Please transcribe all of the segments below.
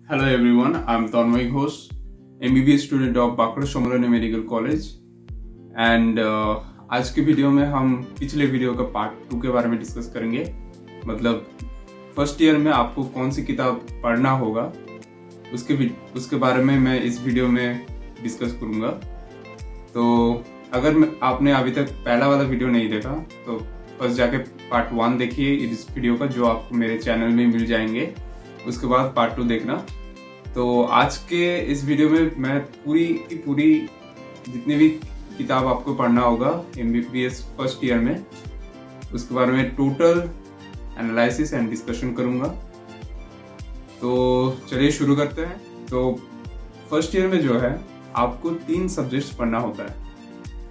Hello everyone, I'm Tanmay Ghosh, MBBS student of Bankura Sammilani medical college and आज की video में हम पिछले वीडियो का पार्ट 2 के बारे में डिस्कस करेंगे। मतलब फर्स्ट ईयर में आपको कौन सी किताब पढ़ना होगा उसके बारे में मैं इस वीडियो में डिस्कस करूंगा। तो अगर आपने अभी तक पहला वाला वीडियो नहीं देखा तो फर्स्ट जाके पार्ट 1 देखिए इस वीडियो का, जो आपको मेरे चैनल में मिल जाएंगे। उसके बाद पार्ट 2 देखना। तो आज के इस वीडियो में मैं पूरी की पूरी जितनी भी किताब आपको पढ़ना होगा MBBS फर्स्ट ईयर में, उसके बारे में टोटल एनालिसिस एंड डिस्कशन करूंगा। तो चलिए शुरू करते हैं। तो फर्स्ट ईयर में जो है आपको 3 सब्जेक्ट्स पढ़ना होता है,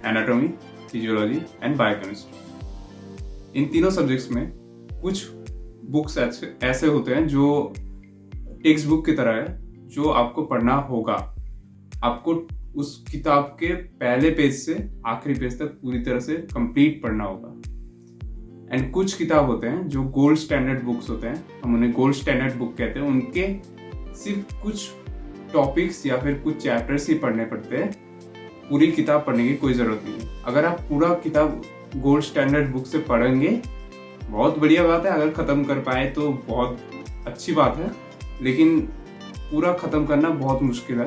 एनाटॉमी, फिजियोलॉजी एंड बायोकेमिस्ट्री। इन तीनों सब्जेक्ट्स में कुछ बुक्स ऐसे होते हैं जो टेक्स्ट बुक की तरह है, जो आपको पढ़ना होगा। आपको उस किताब के पहले पेज से आखिरी पेज तक पूरी तरह से कंप्लीट पढ़ना होगा। एंड कुछ किताब होते हैं जो गोल्ड स्टैंडर्ड बुक्स होते हैं, हम उन्हें गोल्ड स्टैंडर्ड बुक कहते हैं। उनके सिर्फ कुछ टॉपिक्स या फिर कुछ चैप्टर्स ही पढ़ने पड़ते हैं, पूरी किताब पढ़ने की कोई जरूरत नहीं है। अगर आप पूरा किताब गोल्ड स्टैंडर्ड बुक से पढ़ेंगे बहुत बढ़िया बात है, अगर खत्म कर पाए तो बहुत अच्छी बात है, लेकिन पूरा खत्म करना बहुत मुश्किल है।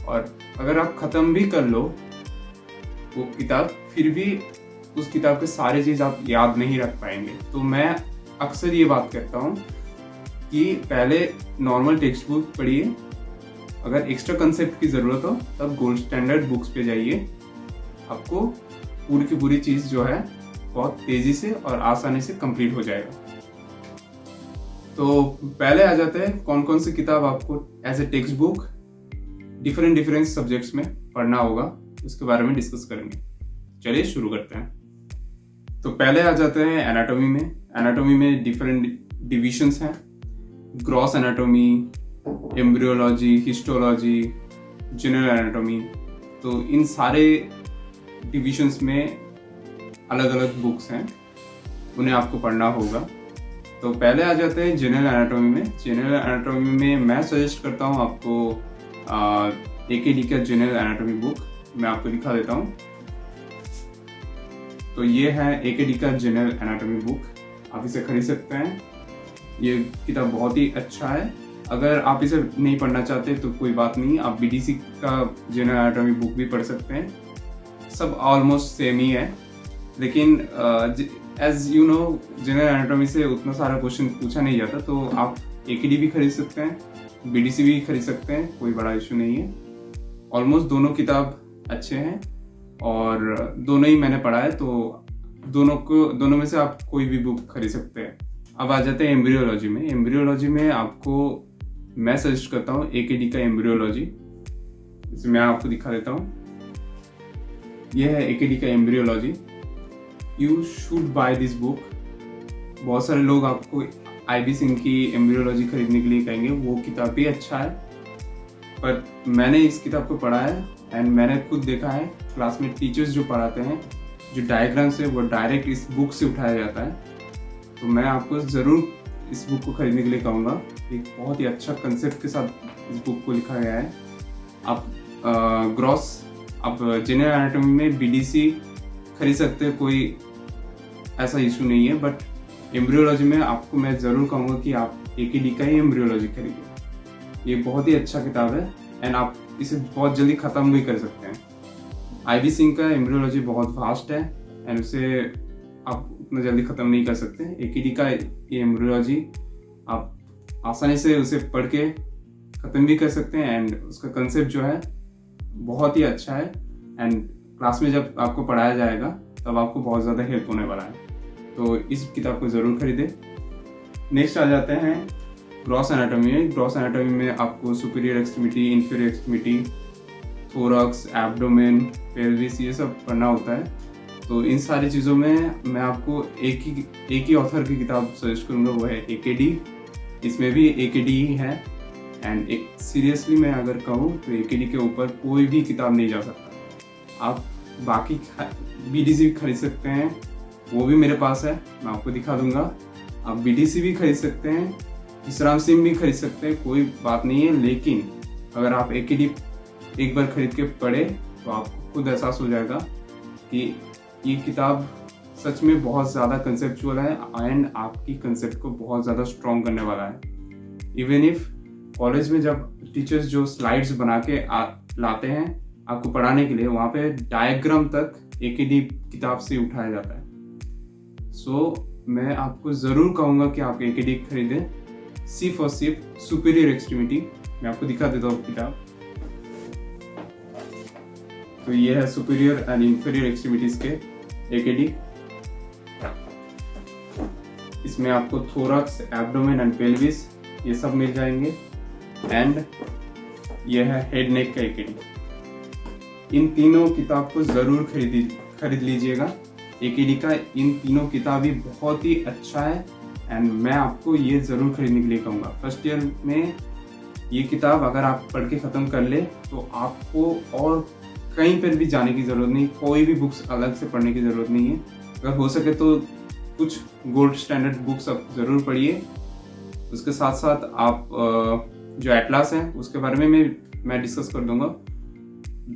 और अगर आप खत्म भी कर लो वो किताब, फिर भी उस किताब के सारे चीज आप याद नहीं रख पाएंगे। तो मैं अक्सर ये बात कहता हूँ कि पहले नॉर्मल टेक्स्ट बुक पढ़िए, अगर एक्स्ट्रा कंसेप्ट की जरूरत हो तब गोल्ड स्टैंडर्ड बुक्स पे जाइए। आपको पूरी की पूरी चीज जो है बहुत तेजी से और आसानी से कंप्लीट हो जाएगा। तो पहले आ जाते हैं कौन कौन सी किताब आपको as a text book different subjects में पढ़ना होगा, उसके बारे में डिस्कस करेंगे। चलिए शुरू करते हैं। तो पहले आ जाते हैं एनाटॉमी में। एनाटॉमी में डिफरेंट डिविजन्स हैं, gross anatomy, embryology, histology, general anatomy. तो इन सारे डिविजन्स में अलग अलग बुक्स हैं, उन्हें आपको पढ़ना होगा। तो पहले आ जाते हैं जनरल एनाटॉमी में। जनरल एनाटॉमी में मैं सजेस्ट करता हूँ आपको AKD का जनरल एनाटॉमी बुक, मैं आपको दिखा देता हूँ। तो ये है AKD का जनरल एनाटॉमी बुक, आप इसे खरीद सकते हैं। ये किताब बहुत ही अच्छा है। अगर आप इसे नहीं पढ़ना चाहते तो कोई बात नहीं, आप BDC का जनरल एनाटॉमी बुक भी पढ़ सकते हैं, सब ऑलमोस्ट सेम ही है। लेकिन as you know general anatomy से उतना सारा क्वेश्चन पूछा नहीं जाता, तो आप AKD भी खरीद सकते हैं, BDC भी खरीद सकते हैं, कोई बड़ा इशू नहीं है। ऑलमोस्ट दोनों किताब अच्छे हैं और दोनों ही मैंने पढ़ा है, तो दोनों में से आप कोई भी बुक खरीद सकते हैं। अब आ जाते हैं एम्ब्रियोलॉजी में। एम्ब्रियोलॉजी में आपको मैं सजेस्ट करता हूँ AKD का एम्ब्रियोलॉजी, इसे मैं आपको दिखा देता हूँ। यह है AKD का embryology. You should by this book. बहुत सारे लोग आपको IB सिंह की एम्ब्रियोलॉजी खरीदने के लिए कहेंगे, वो किताब भी अच्छा है, पर मैंने इस किताब को पढ़ा है एंड मैंने खुद देखा है क्लास में टीचर्स जो पढ़ाते हैं, जो डायग्राम्स है वो डायरेक्ट इस बुक से उठाया जाता है। तो मैं आपको ज़रूर इस बुक को खरीदने के लिए कहूँगा। एक बहुत ही अच्छा कंसेप्ट के साथ इस बुक को लिखा गया है। आप जनरल एनाटॉमी में BDC खरीद सकते हैं, कोई ऐसा इशू नहीं है, बट एम्ब्रियोलॉजी में आपको मैं ज़रूर कहूँगा कि आप AKD का ही एम्ब्रियोलॉजी खरीदिए। ये बहुत ही अच्छा किताब है एंड आप इसे बहुत जल्दी ख़त्म भी कर सकते हैं। IB सिंह का एम्ब्रियोलॉजी बहुत वास्ट है एंड उसे आप उतना जल्दी ख़त्म नहीं कर सकते। AKD का ये एम्ब्रियोलॉजी आप आसानी से उसे पढ़ के ख़त्म भी कर सकते हैं एंड उसका कंसेप्ट जो है बहुत ही अच्छा है एंड क्लास में जब आपको पढ़ाया जाएगा तब आपको बहुत ज़्यादा हेल्प होने वाला है। तो इस किताब को ज़रूर खरीदें। नेक्स्ट आ जाते हैं ग्रॉस एनाटॉमी में। ग्रॉस एनाटॉमी में आपको superior extremity, inferior extremity, thorax, abdomen, pelvis, ये सब पढ़ना होता है। तो इन सारी चीज़ों में मैं आपको एक ही ऑथर की किताब सजेस्ट करूँगा, वो है AKD। इसमें भी AKD ही है एंड एक सीरियसली मैं अगर कहूँ तो AKD के ऊपर कोई भी किताब नहीं जा सकता। आप बाकी BDC खरीद सकते हैं, वो भी मेरे पास है, मैं आपको दिखा दूंगा। आप BDC भी खरीद सकते हैं विश्राम सिंह भी खरीद सकते हैं, कोई बात नहीं है। लेकिन अगर आप AKD एक बार खरीद के पढ़े तो आपको खुद एहसास हो जाएगा कि ये किताब सच में बहुत ज़्यादा कंसेप्चुअल है एंड आपकी कंसेप्ट को बहुत ज़्यादा स्ट्रॉन्ग करने वाला है। इवन इफ कॉलेज में जब टीचर्स जो स्लाइड्स बना के लाते हैं आपको पढ़ाने के लिए, वहाँ पे डायग्राम तक AKD किताब से उठाया जाता है। सो मैं आपको ज़रूर कहूँगा कि आप AKD खरीदें, सिर्फ और सिर्फ सुपीरियर एक्सट्रीमिटी। मैं आपको दिखा देता हूँ किताब। तो ये है सुपीरियर एंड इंफीरियर एक्सट्रीमिटीज के AKD। इसमें आपको थोरैक्स, एब्डोमेन एंड पेल्विस ये सब मिल जाएंगे एंड ये है हेड नेक का AKD। इन तीनों किताब को जरूर खरीद लीजिएगा। AKD का इन तीनों किताब ही बहुत ही अच्छा है एंड मैं आपको ये जरूर खरीदने के लिए कहूँगा। फर्स्ट ईयर में ये किताब अगर आप पढ़ के ख़त्म कर ले तो आपको और कहीं पर भी जाने की ज़रूरत नहीं, कोई भी बुक्स अलग से पढ़ने की ज़रूरत नहीं है। अगर हो सके तो कुछ गोल्ड स्टैंडर्ड बुक्स आप ज़रूर पढ़िए। उसके साथ साथ आप जो एटलास है उसके बारे में मैं डिस्कस कर दूंगा।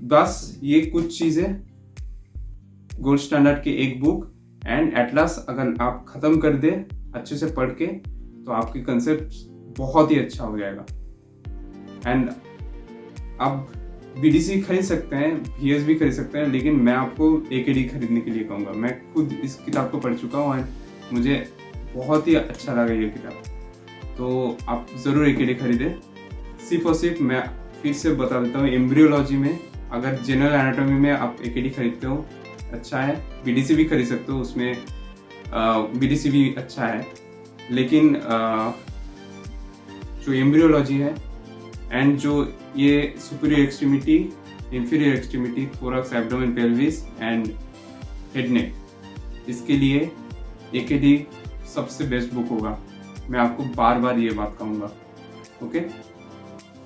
बस ये कुछ चीज़ें, गोल्ड स्टैंडर्ड की एक बुक एंड एटलास अगर आप ख़त्म कर दे अच्छे से पढ़ के तो आपकी कंसेप्ट बहुत ही अच्छा हो जाएगा। एंड आप BDC खरीद सकते हैं, VS भी खरीद सकते हैं, लेकिन मैं आपको AKD खरीदने के लिए कहूँगा। मैं खुद इस किताब को पढ़ चुका हूँ और मुझे बहुत ही अच्छा लगा ये किताब। तो आप ज़रूर AKD खरीदें। सिर्फ और सिर्फ मैं फिर से बता देता हूँ, एम्ब्रियोलॉजी में अगर जनरल एनाटॉमी में आप AKD खरीदते हो अच्छा है। BDC भी खरीद सकते हो, उसमें BDC भी अच्छा है। लेकिन जो एम्ब्रियोलॉजी है एंड जो ये superior extremity, inferior extremity, thorax, abdomen, pelvis and head neck, इसके लिए AKD सबसे बेस्ट बुक होगा। मैं आपको बार बार ये बात कहूँगा। ओके,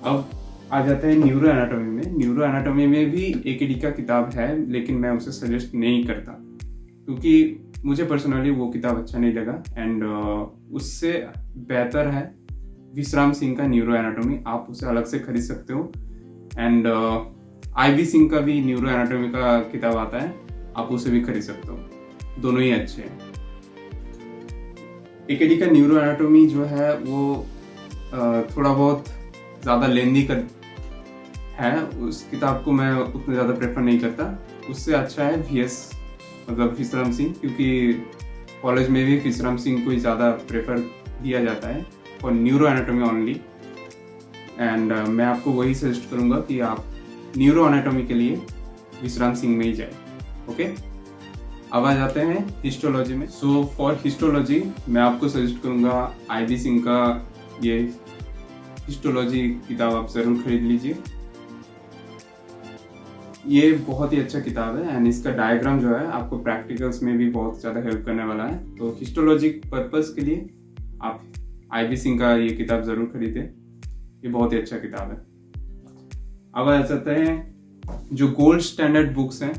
अब आ जाते हैं न्यूरो एनाटॉमी में। न्यूरो एनाटॉमी में भी AKD का किताब है, लेकिन मैं उसे सजेस्ट नहीं करता क्योंकि मुझे पर्सनली वो किताब अच्छा नहीं लगा एंड उससे बेहतर है विश्राम सिंह का न्यूरो एनाटॉमी। आप उसे अलग से खरीद सकते हो एंड IB सिंह का भी न्यूरो एनाटॉमी का किताब आता है, आप उसे भी खरीद सकते हो। दोनों ही अच्छे हैं। AKD का न्यूरो एनाटॉमी जो है वो थोड़ा बहुत ज़्यादा लेंदी है, उस किताब को मैं उतना ज़्यादा प्रेफर नहीं करता। उससे अच्छा है VS मतलब विश्राम सिंह, क्योंकि कॉलेज में भी विश्राम सिंह को ही ज़्यादा प्रेफर दिया जाता है और न्यूरो एनाटॉमी ओनली। एंड मैं आपको वही सजेस्ट करूँगा कि आप न्यूरो एनाटॉमी के लिए विश्राम सिंह में ही जाए। ओके, अब आ जाते हैं हिस्टोलॉजी में। सो फॉर हिस्टोलॉजी मैं आपको सजेस्ट करूँगा IB सिंह का ये हिस्टोलॉजी किताब आप ज़रूर खरीद लीजिए। ये बहुत ही अच्छा किताब है एंड इसका डायग्राम जो है आपको प्रैक्टिकल्स में भी बहुत ज़्यादा हेल्प करने वाला है। तो हिस्टोलॉजी पर्पस के लिए आप IB सिंह का ये किताब ज़रूर खरीदें, ये बहुत ही अच्छा किताब है। अब आ जाते हैं जो गोल्ड स्टैंडर्ड बुक्स हैं,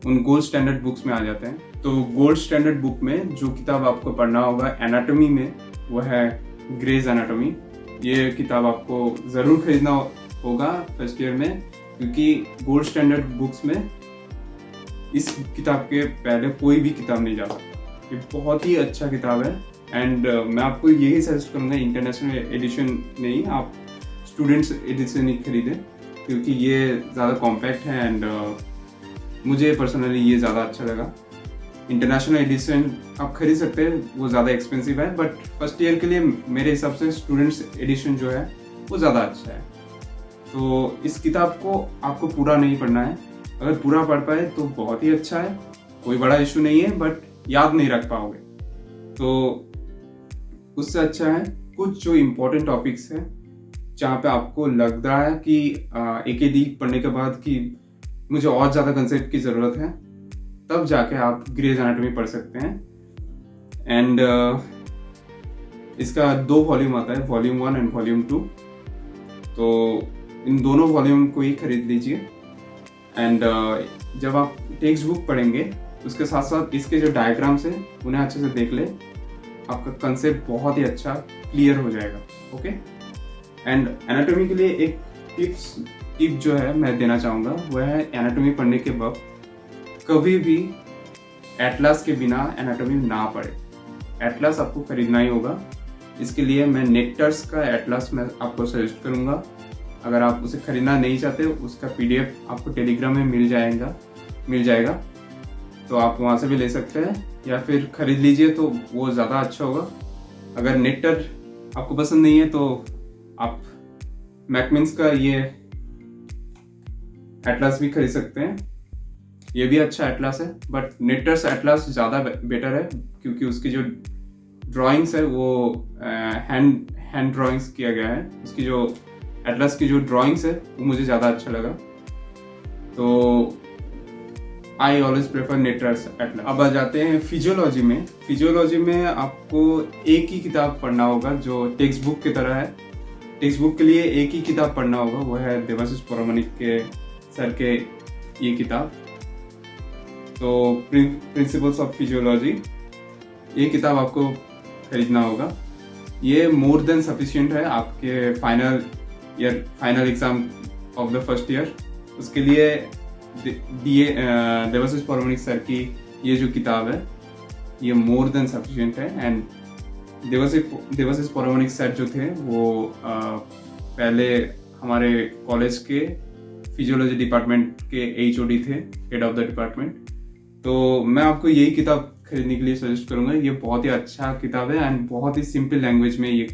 उन गोल्ड स्टैंडर्ड बुक्स में आ जाते हैं। तो गोल्ड स्टैंडर्ड बुक में जो किताब आपको पढ़ना होगा एनाटॉमी में वो है ग्रेज एनाटॉमी। ये किताब आपको ज़रूर खरीदना होगा फर्स्ट ईयर में, क्योंकि गोल्ड स्टैंडर्ड बुक्स में इस किताब के पहले कोई भी किताब नहीं जा सकता। ये बहुत ही अच्छा किताब है एंड मैं आपको यही सजेस्ट करूँगा इंटरनेशनल एडिशन नहीं, आप स्टूडेंट्स एडिशन ही खरीदें क्योंकि ये ज़्यादा कॉम्पैक्ट है एंड मुझे पर्सनली ये ज़्यादा अच्छा लगा। इंटरनेशनल एडिशन आप खरीद सकते हैं, वो ज़्यादा एक्सपेंसिव है, बट फर्स्ट ईयर के लिए मेरे हिसाब से स्टूडेंट्स एडिशन जो है वो ज़्यादा अच्छा है। तो इस किताब को आपको पूरा नहीं पढ़ना है, अगर पूरा पढ़ पाए तो बहुत ही अच्छा है, कोई बड़ा इशू नहीं है, बट याद नहीं रख पाओगे तो उससे अच्छा है कुछ जो इम्पोर्टेंट टॉपिक्स हैं जहाँ पे आपको लग रहा है कि AKD पढ़ने के बाद कि मुझे और ज़्यादा कंसेप्ट की ज़रूरत है, तब जाके आप ग्रेज एनाटॉमी पढ़ सकते हैं। एंड इसका 2 वॉल्यूम आता है, वॉल्यूम 1 एंड वॉल्यूम 2। तो इन दोनों वॉल्यूम को ही खरीद लीजिए एंड जब आप टेक्स्ट बुक पढ़ेंगे उसके साथ साथ इसके जो डायग्राम्स हैं उन्हें अच्छे से देख ले आपका कंसेप्ट बहुत ही अच्छा क्लियर हो जाएगा। ओके, एंड एनाटॉमी के लिए एक टिप जो है मैं देना चाहूँगा वह है एनाटॉमी पढ़ने के वक्त कभी भी एटलास के बिना एनाटॉमी ना पढ़े। एटलास आपको खरीदना ही होगा। इसके लिए मैं नेक्टर्स का एटलास मैं आपको सजेस्ट करूँगा। अगर आप उसे खरीदना नहीं चाहते, उसका PDF आपको टेलीग्राम में मिल जाएगा, तो आप वहाँ से भी ले सकते हैं या फिर खरीद लीजिए तो वो ज़्यादा अच्छा होगा। अगर नेक्टर आपको पसंद नहीं है तो आप मैकमिन्स का ये एटलास भी खरीद सकते हैं। ये भी अच्छा एटलास है, बट नेक्टर्स एटलास ज़्यादा बेटर है क्योंकि उसकी जो ड्राइंग्स है वो हैंड ड्राइंग्स किया गया है। उसकी जो एटलास की जो ड्राइंग्स है वो मुझे ज़्यादा अच्छा लगा, तो I always prefer nectars atlas. अब आ जाते हैं फिजियोलॉजी में। फिजियोलॉजी में आपको एक ही किताब पढ़ना होगा जो टेक्स्ट बुक की तरह है। टेक्स्ट बुक के लिए एक ही किताब पढ़ना होगा, वो है देवाशीष पौराणिक के सर के ये किताब, तो प्रिंसिपल्स ऑफ फिजियोलॉजी, ये किताब आपको खरीदना होगा। ये मोर देन सफिशिएंट है आपके final exam of the first year. उसके लिए देवाशीष पौराणिक सर की ये जो किताब है ये मोर देन सफिशिएंट है। एंड देवाशीष पौराणिक सर जो थे वो पहले हमारे कॉलेज के फिजियोलॉजी डिपार्टमेंट के HOD थे, हेड ऑफ द डिपार्टमेंट। तो मैं आपको यही किताब खरीदने के लिए सजेस्ट करूंगा। ये बहुत ही अच्छा किताब है एंड बहुत ही सिंपल लैंग्वेज में ये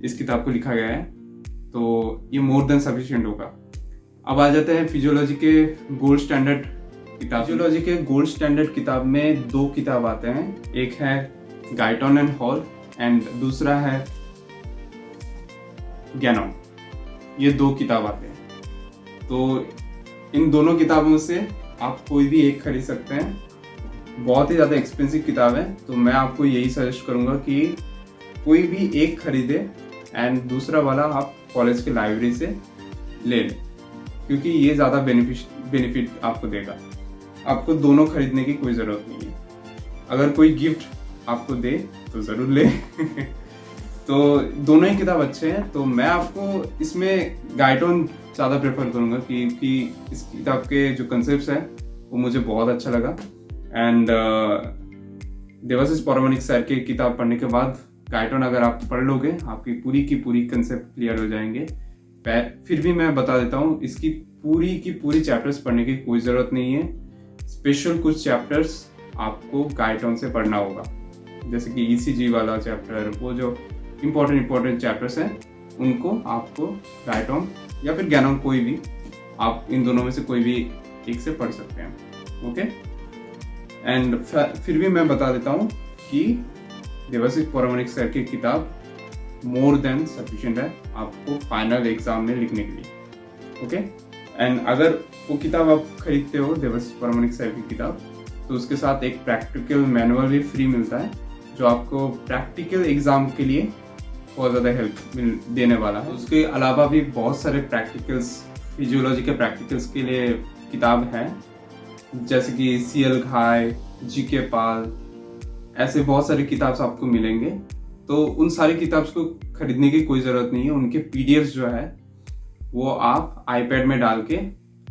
इस किताब को लिखा गया है, तो ये मोर देन सफिशिएंट होगा। अब आ जाते हैं फिजियोलॉजी के गोल्ड स्टैंडर्ड किताब। फिजियोलॉजी के गोल्ड स्टैंडर्ड किताब में 2 किताब आते हैं, एक है गाइटन एंड हॉल एंड दूसरा है गैनॉन। ये 2 किताब आते हैं, तो इन दोनों किताबों से आप कोई भी एक खरीद सकते हैं। बहुत ही ज़्यादा एक्सपेंसिव किताब है, तो मैं आपको यही सजेस्ट करूँगा कि कोई भी एक खरीदे एंड दूसरा वाला आप कॉलेज की लाइब्रेरी से ले लें, क्योंकि ये ज़्यादा बेनिफिट आपको देगा। आपको दोनों खरीदने की कोई ज़रूरत नहीं है। अगर कोई गिफ्ट आपको दे तो ज़रूर ले तो दोनों ही किताब अच्छे हैं, तो मैं आपको इसमें गाइटन ज़्यादा प्रेफर करूँगा क्योंकि इस किताब के जो कंसेप्ट है वो मुझे बहुत अच्छा लगा। एंड देवाशीष पौराणिक सर की किताब पढ़ने के बाद गाइटन अगर आप पढ़ लोगे, आपकी पूरी की पूरी कंसेप्ट क्लियर हो जाएंगे। फिर भी मैं बता देता हूँ, इसकी पूरी की पूरी चैप्टर्स पढ़ने की कोई ज़रूरत नहीं है। स्पेशल कुछ चैप्टर्स आपको गाइटन से पढ़ना होगा, जैसे कि ECG वाला चैप्टर, वो जो इम्पोर्टेंट चैप्टर्स हैं उनको आपको गाइटन या फिर गैनॉन, कोई भी आप इन दोनों में से कोई भी एक से पढ़ सकते हैं। ओके, एंड फिर भी मैं बता देता हूँ कि देवाशीष पौराणिक सर की किताब मोर देन सफिशिएंट है आपको फाइनल एग्जाम में लिखने के लिए। ओके, एंड अगर वो किताब आप खरीदते हो देवाशीष पौराणिक सर की किताब, तो उसके साथ एक प्रैक्टिकल मैनुअल भी फ्री मिलता है जो आपको प्रैक्टिकल एग्जाम के लिए बहुत ज़्यादा हेल्प देने वाला है। उसके अलावा भी बहुत सारे प्रैक्टिकल्स, फिजियोलॉजी के प्रैक्टिकल्स के लिए किताब है, जैसे कि CL घाय, GK पाल, ऐसे बहुत सारे किताब आपको मिलेंगे। तो उन सारी किताब को खरीदने की कोई ज़रूरत नहीं है। उनके PDFs जो है वो आप iPad में डाल के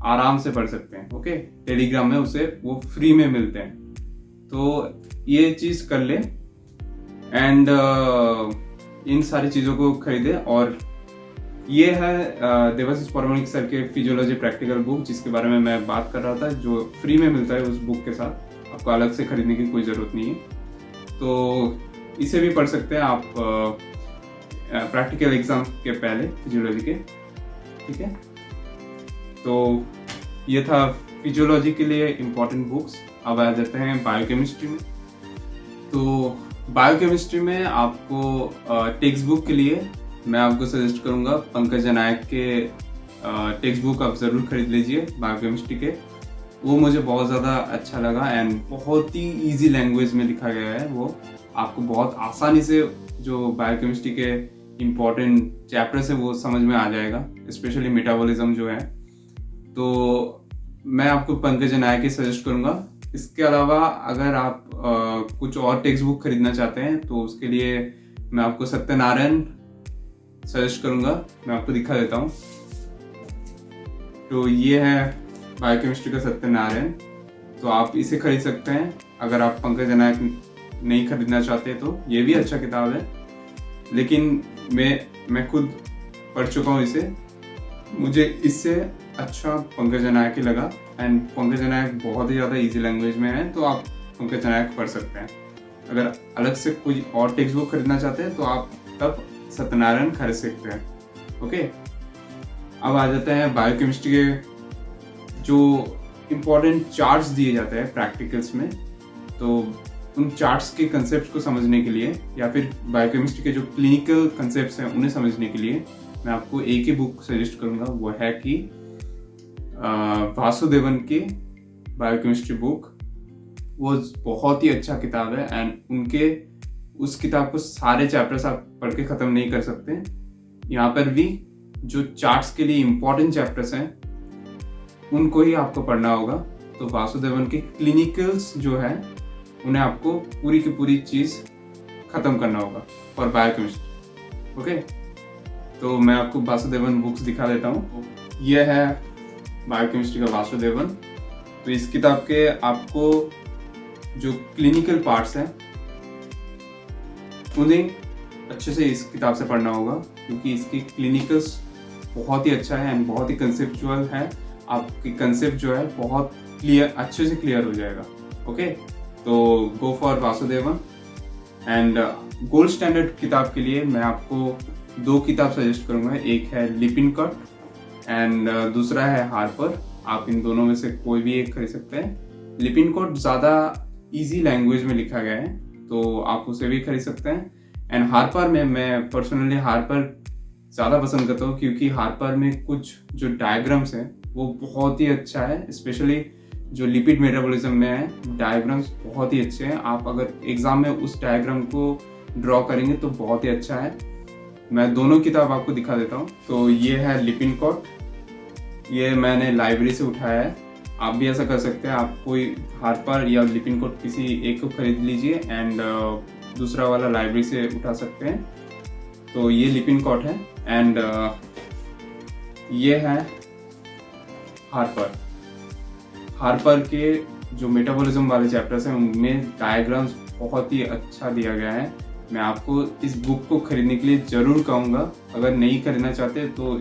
आराम से पढ़ सकते हैं। ओके, टेलीग्राम में उसे वो फ्री में मिलते हैं, तो ये चीज़ कर ले एंड इन सारी चीज़ों को खरीदे। और ये है देवाशीष पौराणिक सर के फिजियोलॉजी प्रैक्टिकल बुक, जिसके बारे में मैं बात कर रहा था, जो फ्री में मिलता है। उस बुक के साथ आपको अलग से खरीदने की कोई ज़रूरत नहीं है, तो इसे भी पढ़ सकते हैं आप प्रैक्टिकल एग्जाम के पहले फिजियोलॉजी के। ठीक है, तो ये था फिजियोलॉजी के लिए इम्पोर्टेंट बुक्स। अब आ जाते हैं बायोकेमिस्ट्री में। तो बायोकेमिस्ट्री में आपको टेक्स्ट बुक के लिए मैं आपको सजेस्ट करूंगा पंकज नायक के टेक्स्ट बुक आप ज़रूर खरीद लीजिए बायोकेमिस्ट्री के। वो मुझे बहुत ज़्यादा अच्छा लगा एंड बहुत ही इजी लैंग्वेज में लिखा गया है। वो आपको बहुत आसानी से जो बायोकेमिस्ट्री के इम्पोर्टेंट चैप्टर्स है वो समझ में आ जाएगा, स्पेशली मेटाबॉलिज्म जो है। तो मैं आपको पंकज नायक ही सजेस्ट करूंगा इसके अलावा अगर आप कुछ और टेक्स्ट बुक खरीदना चाहते हैं तो उसके लिए मैं आपको सत्यनारायण सजेस्ट करूंगा। मैं आपको दिखा देता हूँ। तो ये है बायोकेमिस्ट्री का सत्यनारायण, तो आप इसे खरीद सकते हैं। अगर आप पंकज अनायक नहीं खरीदना चाहते तो ये भी अच्छा किताब है, लेकिन मैं खुद पढ़ चुका हूँ इसे। मुझे इससे अच्छा पंकज अनायक ही लगा, एंड पंकज अनायक बहुत ही ज़्यादा इजी लैंग्वेज में है, तो आप पंकज अनायक पढ़ सकते हैं। अगर अलग से कोई और टेक्स्ट बुक खरीदना चाहते हैं तो आप तब सत्यनारायण खरीद सकते हैं। ओके, अब आ जाते हैं बायोकेमिस्ट्री के जो इम्पोर्टेंट चार्ट्स दिए जाते हैं प्रैक्टिकल्स में। तो उन चार्ट्स के कंसेप्ट को समझने के लिए या फिर बायोकेमिस्ट्री के जो क्लिनिकल कंसेप्ट्स हैं उन्हें समझने के लिए मैं आपको एक ही बुक सजेस्ट करूंगा। वो है कि वासुदेवन की बायोकेमिस्ट्री बुक। वो बहुत ही अच्छा किताब है, एंड उनके उस किताब को सारे चैप्टर्स आप पढ़ के ख़त्म नहीं कर सकते। यहाँ पर भी जो चार्ट्स के लिए इम्पोर्टेंट चैप्टर्स हैं उनको ही आपको पढ़ना होगा। तो वासुदेवन के क्लिनिकल्स जो है उन्हें आपको पूरी की पूरी चीज़ ख़त्म करना होगा फॉर बायोकेमिस्ट्री। ओके, तो मैं आपको वासुदेवन बुक्स दिखा देता हूँ। यह है बायोकेमिस्ट्री का वासुदेवन। तो इस किताब के आपको जो क्लिनिकल पार्ट्स हैं उन्हें अच्छे से इस किताब से पढ़ना होगा, क्योंकि इसकी क्लिनिकल्स बहुत ही अच्छा है एंड बहुत ही कंसेप्चुअल है। आपकी कंसेप्ट जो है बहुत क्लियर, अच्छे से क्लियर हो जाएगा। ओके, तो go for Vasudevan. And gold standard किताब के लिए मैं आपको दो किताब सजेस्ट करूंगा। एक है लिपिनकॉट एंड दूसरा है हार्पर। आप इन दोनों में से कोई भी एक खरीद सकते हैं। लिपिनकॉट ज़्यादा इजी लैंग्वेज में लिखा गया है, तो आप उसे भी खरीद सकते हैं। एंड हार्पर में मैं पर्सनली हार्पर ज़्यादा पसंद करता हूँ, क्योंकि हार्पर में कुछ जो डायग्राम्स हैं वो बहुत ही अच्छा है। स्पेशली जो लिपिड मेटाबॉलिज्म में है डायग्राम्स बहुत ही अच्छे हैं। आप अगर एग्जाम में उस डायग्राम को ड्रॉ करेंगे तो बहुत ही अच्छा है। मैं दोनों किताब आपको दिखा देता हूँ। तो ये है लिपिनकॉट, ये मैंने लाइब्रेरी से उठाया है। आप भी ऐसा कर सकते हैं। आप कोई हार्पर या लिपिनकॉट किसी एक को खरीद लीजिए एंड दूसरा वाला लाइब्रेरी से उठा सकते हैं। तो ये लिपिनकॉट है एंड ये है हार्पर। हार्पर के जो मेटाबॉलिज्म वाले चैप्टर्स हैं उनमें डायग्राम्स बहुत ही अच्छा दिया गया है। मैं आपको इस बुक को खरीदने के लिए ज़रूर कहूँगा। अगर नहीं खरीदना चाहते तो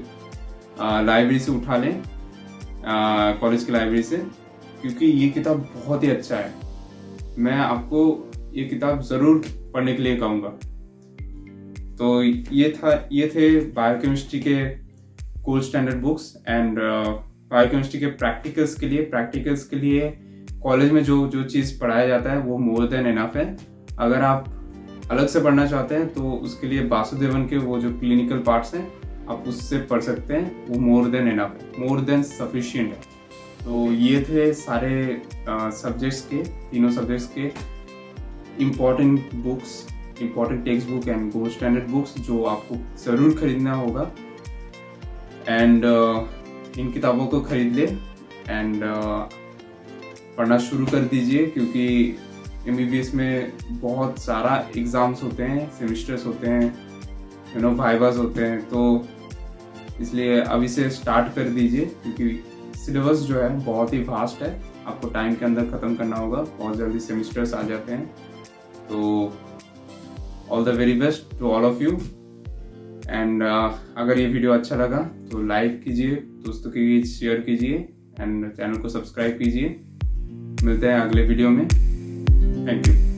लाइब्रेरी से उठा लें, कॉलेज की लाइब्रेरी से, क्योंकि ये किताब बहुत ही अच्छा है। मैं आपको ये किताब ज़रूर पढ़ने के लिए कहूँगा। तो ये थे बायोकेमिस्ट्री के gold standard books. And biochemistry के प्रैक्टिकल्स के लिए कॉलेज में जो चीज़ पढ़ाया जाता है वो मोर देन इनफ है। अगर आप अलग से पढ़ना चाहते हैं तो उसके लिए वासुदेवन के वो जो क्लिनिकल पार्ट्स हैं आप उससे पढ़ सकते हैं। वो मोर देन इनफ है, मोर देन सफिशिएंट है। तो ये थे सारे सब्जेक्ट्स के, तीनों सब्जेक्ट्स के important books, important text book and gold standard books जो आपको ज़रूर खरीदना होगा। एंड इन किताबों को खरीद ले एंड पढ़ना शुरू कर दीजिए, क्योंकि MBBS में बहुत सारा एग्ज़ाम्स होते हैं, सेमिस्टर्स होते हैं, वाइवास होते हैं। तो इसलिए अभी से स्टार्ट कर दीजिए, क्योंकि सिलेबस जो है बहुत ही वास्ट है। आपको टाइम के अंदर ख़त्म करना होगा, बहुत जल्दी सेमिस्टर्स आ जाते हैं। तो all the very best to all of you. And अगर ये वीडियो अच्छा लगा तो लाइक कीजिए, दोस्तों के बीच शेयर कीजिए एंड चैनल को सब्सक्राइब कीजिए। मिलते हैं अगले वीडियो में। Thank you.